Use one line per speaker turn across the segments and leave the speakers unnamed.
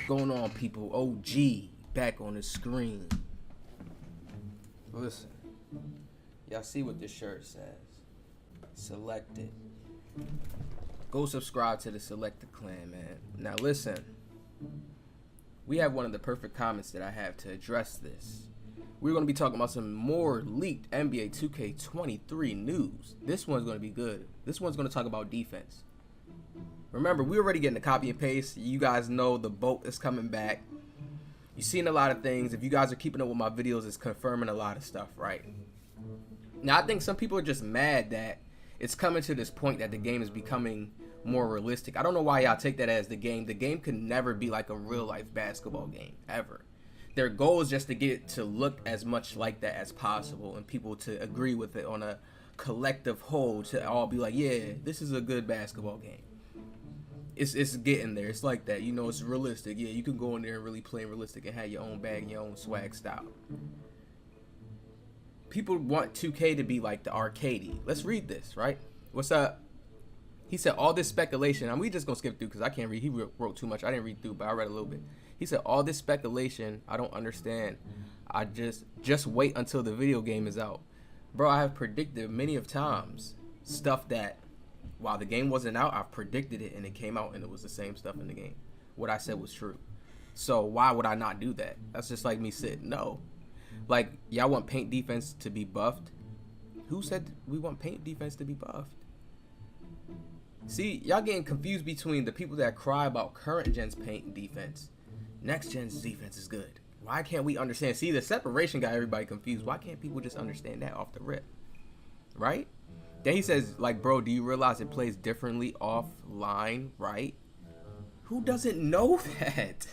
Going on, people? OG back on the screen. Listen, y'all see what this shirt says? Selected. Go subscribe to the Selected Clan, man. Now listen, we have one of the perfect comments that I have to address this. We're going to be talking about some more leaked NBA 2K23 news. This one's going to be good. This one's going to talk about defense. Remember, we already getting the copy and paste. You guys know the boat is coming back. You've seen a lot of things. If you guys are keeping up with my videos, it's confirming a lot of stuff, right? Now, I think some people are just mad that it's coming to this point that the game is becoming more realistic. I don't know why y'all take that as the game. The game can never be like a real-life basketball game, ever. Their goal is just to get it to look as much like that as possible and people to agree with it on a collective whole, to all be like, yeah, this is a good basketball game. It's getting there. It's like that. You know, it's realistic. Yeah, you can go in there and really play realistic and have your own bag and your own swag style. People want 2K to be like the arcadey. Let's read this, right? What's up? He said, all this speculation. We just going to skip through because I can't read. He wrote too much. I didn't read through, but I read a little bit. He said, all this speculation, I don't understand. I just wait until the video game is out. Bro, I have predicted many of times stuff that while the game wasn't out, I've predicted it and it came out and it was the same stuff in the game. What I said was true. So why would I not do that? That's just like me sitting. No. Like, y'all want paint defense to be buffed? Who said we want paint defense to be buffed? See, y'all getting confused between the people that cry about current gen's paint defense. Next gen's defense is good. Why can't we understand? See, the separation got everybody confused. Why can't people just understand that off the rip? Right? Then he says, like, bro, do you realize it plays differently offline, right? Who doesn't know that?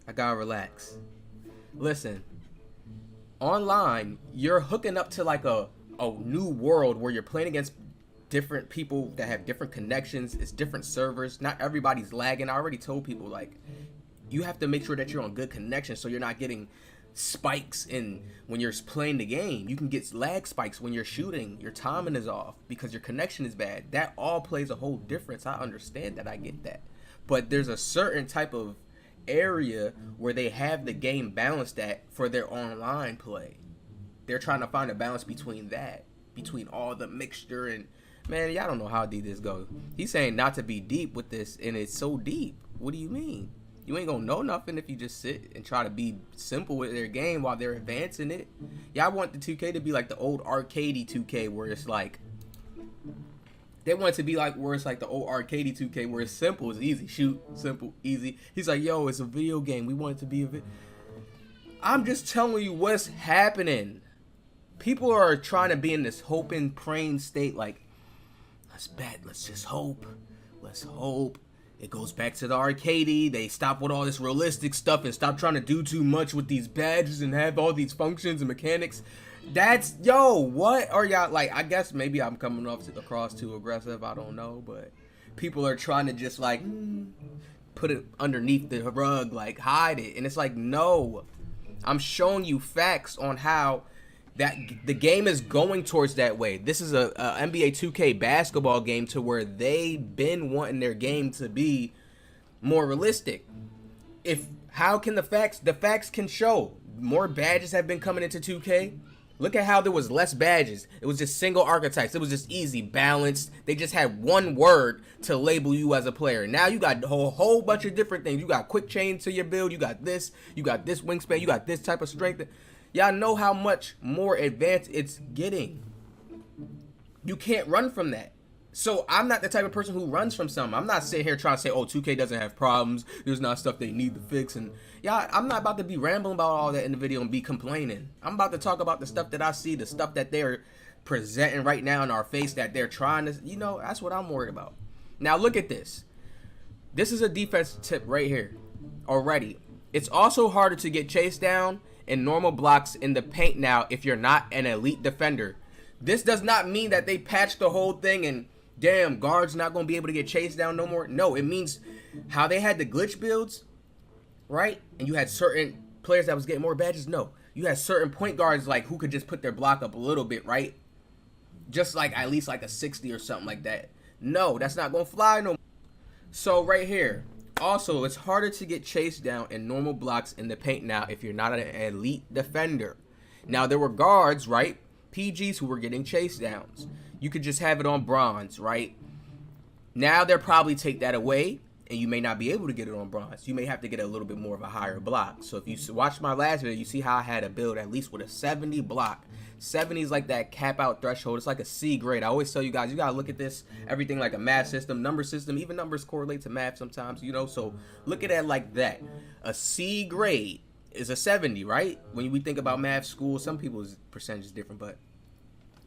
I gotta relax. Listen, online, you're hooking up to like a new world where you're playing against different people that have different connections. It's different servers. Not everybody's lagging. I already told people, like, you have to make sure that you're on good connection so you're not getting spikes in when you're playing the game. You can get lag spikes when you're shooting. Your timing is off because your connection is bad. That all plays a whole difference. I understand that. I get that. But there's a certain type of area where they have the game balanced at for their online play. They're trying to find a balance between that, between all the mixture. And man, y'all don't know how deep this goes. He's saying not to be deep with this, and it's so deep. What do you mean? You ain't gonna know nothing if you just sit and try to be simple with their game while they're advancing it. Y'all want the 2K to be like the old arcadey 2K where it's like, they want it to be like where it's like the old arcadey 2K where it's simple, it's easy, shoot, simple, easy. He's like, yo, it's a video game. We want it to be a I'm just telling you what's happening. People are trying to be in this hoping, praying state like, let's bet, let's just hope. Let's hope. It goes back to the arcadey. They stop with all this realistic stuff and stop trying to do too much with these badges and have all these functions and mechanics. That's, yo, what are y'all, like, I guess maybe I'm coming across too aggressive. I don't know, but people are trying to just, like, put it underneath the rug, like, hide it. And it's like, no. I'm showing you facts on how that the game is going towards that way. This is a NBA 2K basketball game to where they've been wanting their game to be more realistic. How can the facts can show more badges have been coming into 2K. Look at how there was less badges. It was just single archetypes. It was just easy, balanced. They just had one word to label you as a player. Now you got a whole bunch of different things. You got quick chain to your build. You got this wingspan. You got this type of strength. Y'all know how much more advanced it's getting. You can't run from that. So I'm not the type of person who runs from something. I'm not sitting here trying to say, oh, 2K doesn't have problems. There's not stuff they need to fix. And yeah, I'm not about to be rambling about all that in the video and be complaining. I'm about to talk about the stuff that I see, the stuff that they're presenting right now in our face that they're trying to, you know, that's what I'm worried about. Now look at this. This is a defense tip right here already. It's also harder to get chased down in normal blocks in the paint now if you're not an elite defender. This does not mean that they patched the whole thing and damn, guards not going to be able to get chased down no more. No, it means how they had the glitch builds, right? And you had certain players that was getting more badges. No, you had certain point guards like who could just put their block up a little bit, right? just like at least like a 60 or something like that. No, that's not gonna fly no more. So right here, also, it's harder to get chased down in normal blocks in the paint now if you're not an elite defender. Now, there were guards, right? PGs who were getting chase downs. You could just have it on bronze, right? Now they'll probably take that away, and you may not be able to get it on bronze. You may have to get a little bit more of a higher block. So if you watch my last video, you see how I had a build at least with a 70 block. 70 is like that cap out threshold. It's like a C grade. I always tell you guys, you gotta look at this, everything like a math system, number system. Even numbers correlate to math sometimes, you know. So look at it like that. A C grade is a 70, right? When we think about math school, some people's percentage is different, but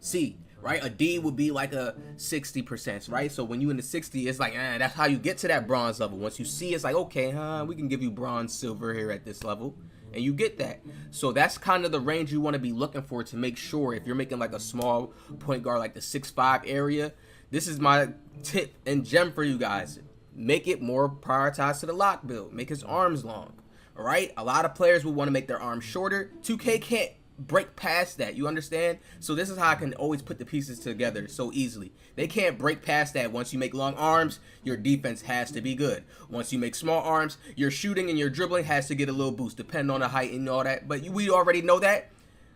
C, right? A D would be like a 60%, right? So when you in the 60, it's like, that's how you get to that bronze level. Once you see, it's like, okay, we can give you bronze, silver here at this level. And you get that. So that's kind of the range you want to be looking for to make sure if you're making like a small point guard, like the 6'5" area. This is my tip and gem for you guys. Make it more prioritized to the lock build. Make his arms long. All right? A lot of players will want to make their arms shorter. 2K can't break past that. You understand? So this is how I can always put the pieces together so easily. They can't break past that. Once you make long arms, your defense has to be good. Once you make small arms, your shooting and your dribbling has to get a little boost, depending on the height and all that. But we already know that.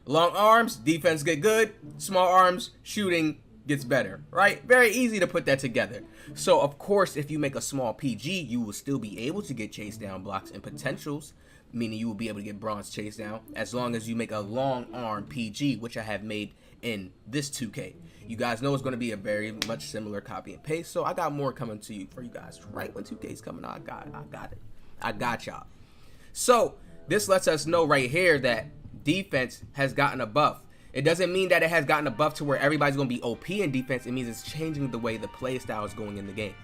Long arms, defense get good. Small arms, shooting gets better, right? Very easy to put that together. So of course, if you make a small PG, you will still be able to get chase down blocks and potentials, meaning you will be able to get bronze chase down as long as you make a long arm PG, which I have made in this 2K. You guys know it's going to be a very much similar copy and paste, so I got more coming to you for you guys right when 2K is coming out. I got y'all. So this lets us know right here that defense has gotten a buff. It doesn't mean that it has gotten a buff to where everybody's going to be OP in defense. It means it's changing the way the play style is going in the game.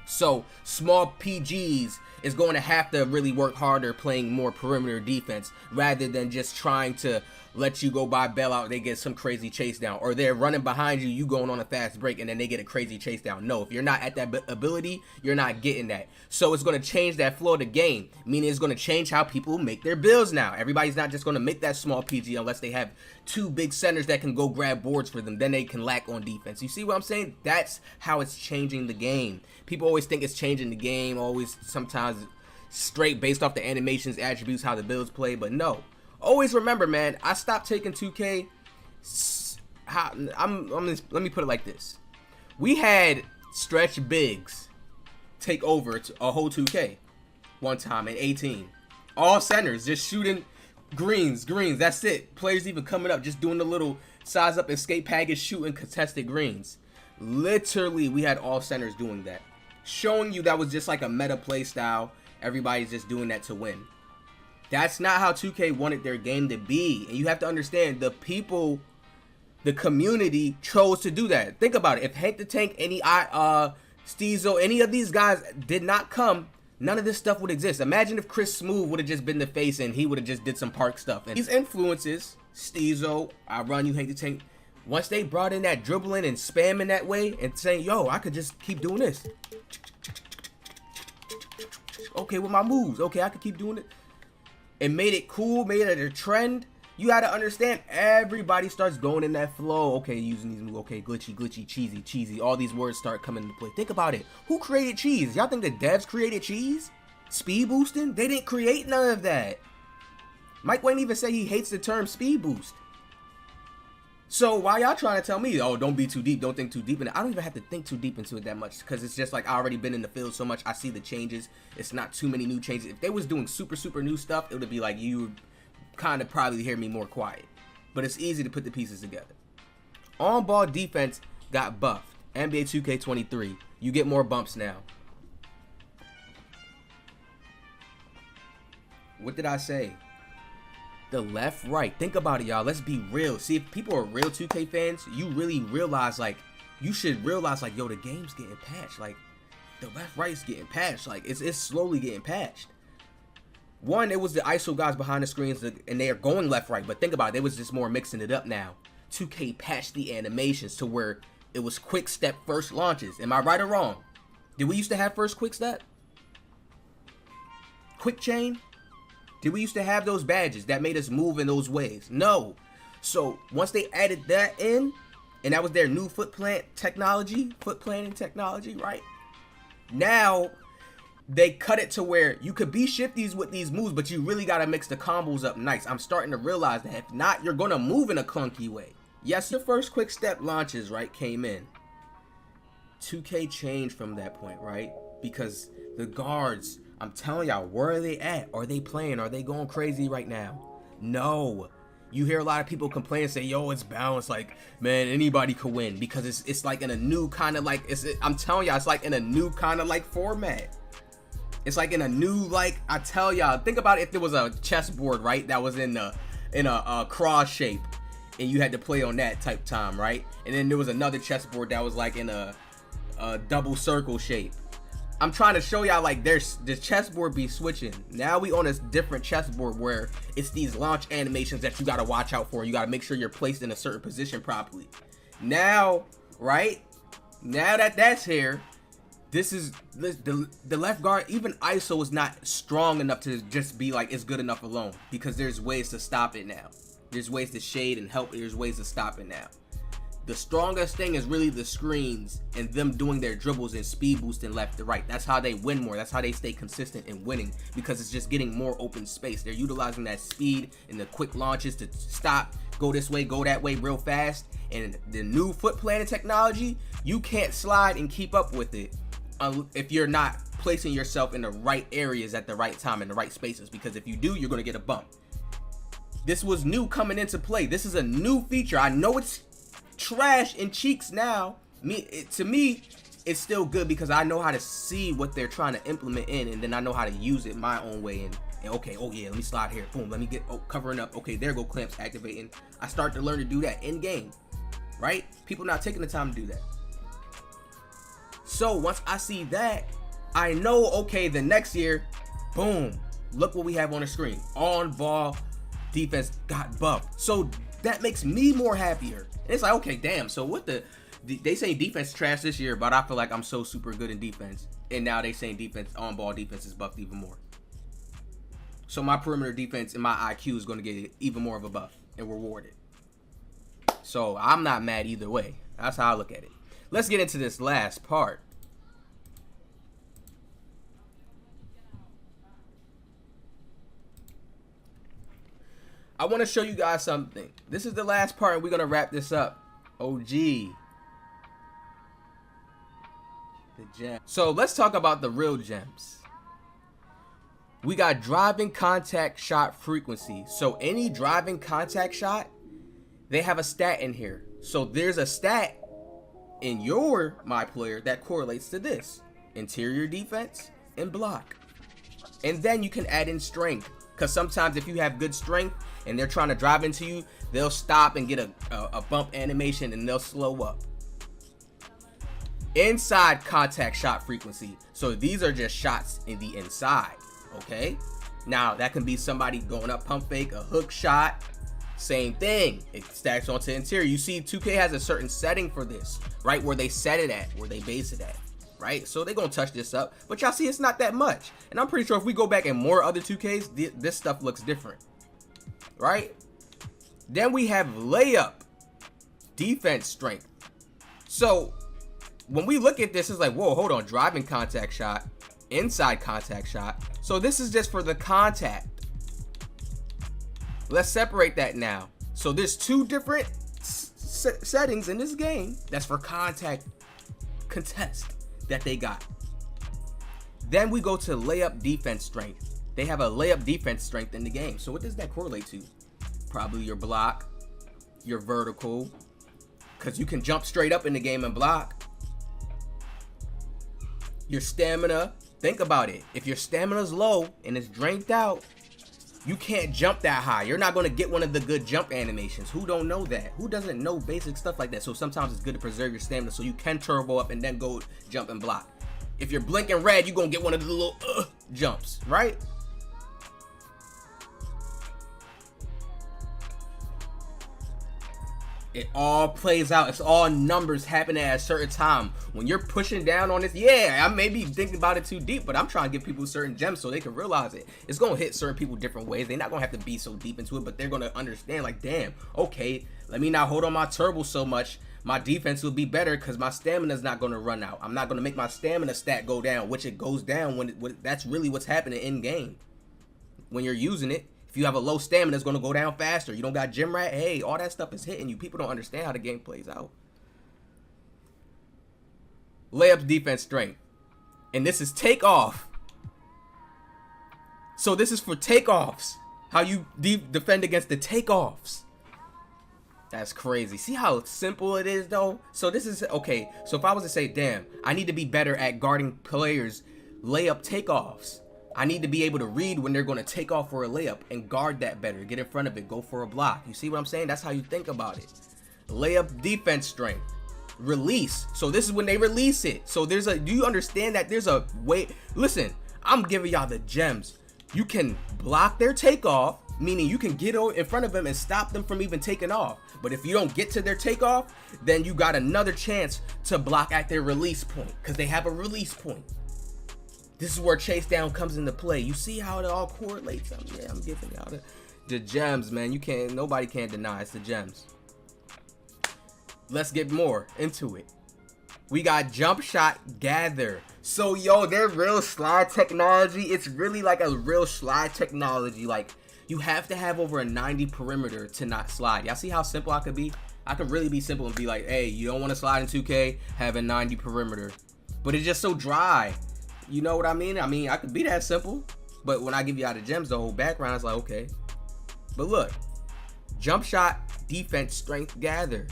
So small PGs is going to have to really work harder playing more perimeter defense rather than just trying to let you go by bailout. They get some crazy chase down, or they're running behind you, you going on a fast break, and then they get a crazy chase down. No, if you're not at that ability, you're not getting that. So it's going to change that flow of the game, meaning it's going to change how people make their builds now. Everybody's not just going to make that small PG unless they have two big centers that can go grab boards for them. Then they can lack on defense. You see what I'm saying? That's how it's changing the game. People always think it's changing the game, always sometimes straight based off the animations, attributes, how the builds play, but no. Always remember, man, I stopped taking 2K. Let me put it like this. We had stretch bigs take over a whole 2K one time in 18. All centers just shooting greens. That's it. Players even coming up, just doing the little size up escape package, shooting contested greens. Literally, we had all centers doing that. Showing you that was just like a meta play style. Everybody's just doing that to win. That's not how 2K wanted their game to be. And you have to understand, the people, the community chose to do that. Think about it. If Hank the Tank, Steezo, any of these guys did not come, none of this stuff would exist. Imagine if Chris Smooth would have just been the face and he would have just did some park stuff. And these influences, Steezo, RONNIE, Hank the Tank, once they brought in that dribbling and spamming that way and saying, yo, I could just keep doing this. Okay, with my moves. Okay, I could keep doing it. It made it cool, made it a trend. You gotta understand, everybody starts going in that flow. Okay, using these moves. Okay, glitchy, cheesy. All these words start coming into play. Think about it. Who created cheese? Y'all think the devs created cheese? Speed boosting? They didn't create none of that. Mike Wayne even said he hates the term speed boost. So why y'all trying to tell me, oh, don't be too deep, don't think too deep? And I don't even have to think too deep into it that much, because it's just like I already been in the field so much. I see the changes. It's not too many new changes. If they was doing super new stuff, it would be like you would kind of probably hear me more quiet. But it's easy to put the pieces together. On-ball defense got buffed. NBA 2K23. You get more bumps now. What did I say? The left, right. Think about it, y'all. Let's be real. See, if people are real 2K fans, you really realize, like, you should realize, like, yo, the game's getting patched. Like, the left, right's getting patched. Like, it's slowly getting patched. One, it was the ISO guys behind the screens, and they are going left, right. But think about it. They was just more mixing it up now. 2K patched the animations to where it was quick step first launches. Am I right or wrong? Did we used to have first quick step? Quick chain? Did we used to have those badges that made us move in those ways? No. So once they added that in, and that was their new foot planting technology, right? Now they cut it to where you could be shifties with these moves, but you really got to mix the combos up nice. I'm starting to realize that if not, you're going to move in a clunky way. Yes, the first quick step launches, right, came in. 2K changed from that point, right? Because the guards, I'm telling y'all, where are they at? Are they playing? Are they going crazy right now? No. You hear a lot of people complain and say, yo, it's balanced. Like, man, anybody could win, because it's like in a new kind of like, I'm telling y'all, it's like in a new kind of like format. It's like in a new, like, I tell y'all, think about it, if there was a chessboard, right, that was in a cross shape, and you had to play on that type time, right? And then there was another chessboard that was like in a double circle shape. I'm trying to show y'all, like, the chessboard be switching. Now we on a different chessboard where it's these launch animations that you gotta watch out for. You gotta make sure you're placed in a certain position properly. Now, right? Now that that's here, this is the left guard. Even ISO is not strong enough to just be like it's good enough alone, because there's ways to stop it now. There's ways to shade and help. There's ways to stop it now. The strongest thing is really the screens and them doing their dribbles and speed boosting left to right. That's how they win more. That's how they stay consistent in winning, because it's just getting more open space. They're utilizing that speed and the quick launches to stop, go this way, go that way real fast. And the new foot planting technology, you can't slide and keep up with it if you're not placing yourself in the right areas at the right time, in the right spaces, because if you do, you're going to get a bump. This was new coming into play. This is a new feature. I know it's trash in cheeks now. To me, it's still good, because I know how to see what they're trying to implement in, and then I know how to use it my own way. And okay, oh yeah, let me slide here. Boom, let me get covering up. Okay, there go clamps activating. I start to learn to do that in game, right? People not taking the time to do that. So once I see that, I know, okay, the next year, boom, look what we have on the screen. On ball defense got buffed. So that makes me more happier. And it's like, okay, damn, so what they say defense trash this year, but I feel like I'm so super good in defense. And now they saying defense, on ball defense is buffed even more. So my perimeter defense and my IQ is going to get even more of a buff and rewarded. So I'm not mad either way. That's how I look at it. Let's get into this last part. I want to show you guys something. This is the last part, and we're going to wrap this up. OG. The gem. So let's talk about the real gems. We got driving contact shot frequency. So any driving contact shot, they have a stat in here. So there's a stat in your my player that correlates to this: interior defense and block. And then you can add in strength, because sometimes if you have good strength and they're trying to drive into you, they'll stop and get a bump animation, and they'll slow up. Inside contact shot frequency. So these are just shots in the inside, okay? Now that can be somebody going up pump fake, a hook shot. Same thing, it stacks onto interior. You see 2K has a certain setting for this, right? Where they set it at, where they base it at, right? So they're gonna touch this up, but y'all see it's not that much. And I'm pretty sure if we go back in more other 2Ks, this stuff looks different, right? Then we have layup defense strength. So when we look at this, it's like, whoa, hold on, driving contact shot, inside contact shot. So this is just for the contact. Let's separate that now. So there's two different settings in this game that's for contact contest that they got. Then we go to layup defense strength. They have a layup defense strength in the game. So what does that correlate to? Probably your block, your vertical, because you can jump straight up in the game and block. Your stamina. Think about it. If your stamina's low and it's drained out, you can't jump that high. You're not going to get one of the good jump animations. Who don't know that? Who doesn't know basic stuff like that? So sometimes it's good to preserve your stamina so you can turbo up and then go jump and block. If you're blinking red, you're going to get one of the little jumps, right? It all plays out. It's all numbers happening at a certain time. When you're pushing down on this, yeah, I may be thinking about it too deep, but I'm trying to give people certain gems so they can realize it. It's going to hit certain people different ways. They're not going to have to be so deep into it, but they're going to understand, like, damn, okay, let me not hold on my turbo so much. my defense will be better because my stamina's not going to run out. I'm not going to make my stamina stat go down, which it goes down when that's really what's happening in game. When you're using it, if you have a low stamina, it's going to go down faster. You don't got gym rat. Hey, all that stuff is hitting you. People don't understand how the game plays out. Layups, defense, strength. And this is takeoff. So this is for takeoffs. How you defend against the takeoffs. That's crazy. See how simple it is, though? So this is, okay, so if I was to say, damn, I need to be better at guarding players' layup takeoffs. I need to be able to read when they're going to take off for a layup and guard that better. Get in front of it. Go for a block. You see what I'm saying? That's how you think about it. Layup, defense, strength. Release. So this is when they release it. So there's a, do you understand that there's a way? Listen, I'm giving y'all the gems. You can block their takeoff, meaning you can get in front of them and stop them from even taking off. But if you don't get to their takeoff, then you got another chance to block at their release point because they have a release point. This is where chase down comes into play. You see how it all correlates? I'm giving y'all the gems, man. You can't, nobody can deny it's the gems. Let's get more into it. We got jump shot gather. So yo, their real slide technology, it's really like a real slide technology. Like, you have to have over a 90 perimeter to not slide. Y'all see how simple I could be? I could really be simple and be like, hey, you don't want to slide in 2K, have a 90 perimeter. But it's just so dry. You know what I mean? I mean, I could be that simple. But when I give you out the gems, the whole background is like, okay. But look, jump shot, defense, strength, gather.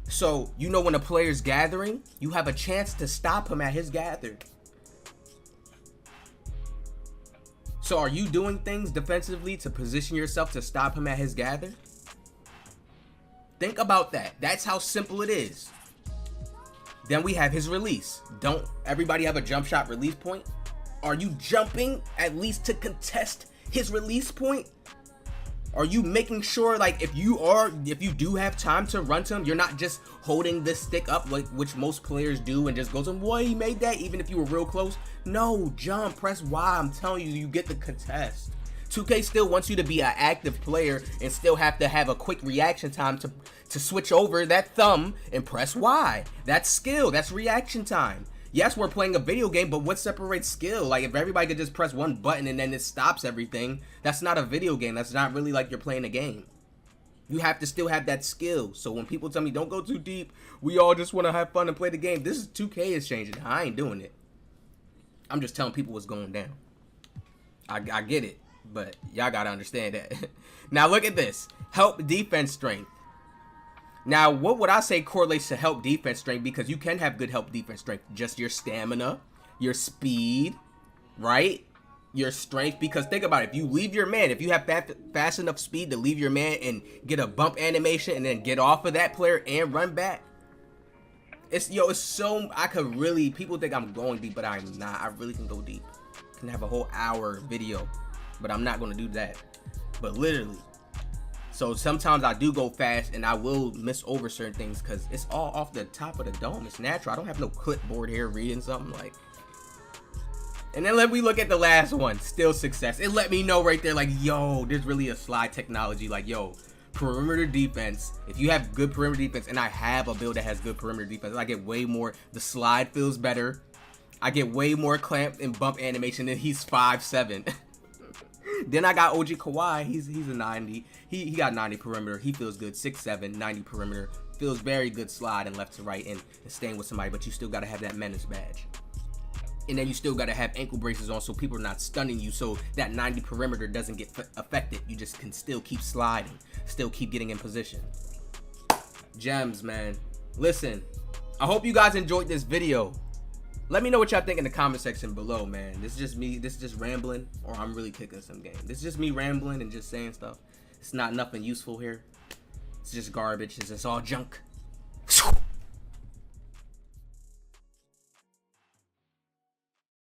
So, you know when a player's gathering, you have a chance to stop him at his gather. So are you doing things defensively to position yourself to stop him at his gather? Think about that. That's how simple it is. Then we have his release. Don't everybody have a jump shot release point? Are you jumping at least to contest his release point? Are you making sure, like, if you do have time to run to him, you're not just holding this stick up, like which most players do, and just goes, boy, he made that, even if you were real close? No, jump, press Y. I'm telling you, you get the contest. 2K still wants you to be an active player and still have to have a quick reaction time to switch over that thumb and press Y. That's skill. That's reaction time. Yes, we're playing a video game, but what separates skill? Like, if everybody could just press one button and then it stops everything, that's not a video game. That's not really like you're playing a game. You have to still have that skill. So when people tell me, don't go too deep, we all just want to have fun and play the game. This is 2K is changing. I ain't doing it. I'm just telling people what's going down. I get it, but y'all got to understand that. Now, look at this. Help defense strength. Now, what would I say correlates to help defense strength? Because you can have good help defense strength. Just your stamina, your speed, right? Your strength. Because think about it. If you leave your man, if you have fast enough speed to leave your man and get a bump animation and then get off of that player and run back. It's so, I could really, people think I'm going deep, but I'm not. I really can go deep. I can have a whole hour video, but I'm not going to do that. But literally. So sometimes I do go fast and I will miss over certain things because it's all off the top of the dome. It's natural. I don't have no clipboard here reading something like. And then let me look at the last one. Still success. It let me know right there like, yo, there's really a slide technology. Like, yo, perimeter defense. If you have good perimeter defense, and I have a build that has good perimeter defense, I get way more. The slide feels better. I get way more clamp and bump animation than he's 5'7". Then I got OG Kawhi. He's a 90. He got 90 perimeter. He feels good. 6'7", 90 perimeter. Feels very good sliding left to right and staying with somebody. But you still got to have that menace badge. And then you still got to have ankle braces on so people are not stunning you. So that 90 perimeter doesn't get affected. You just can still keep sliding. Still keep getting in position. Gems, man. Listen, I hope you guys enjoyed this video. Let me know what y'all think in the comment section below, man. This is just me. This is just rambling, or I'm really kicking some game. This is just me rambling and just saying stuff. It's not nothing useful here. It's just garbage. It's just all junk.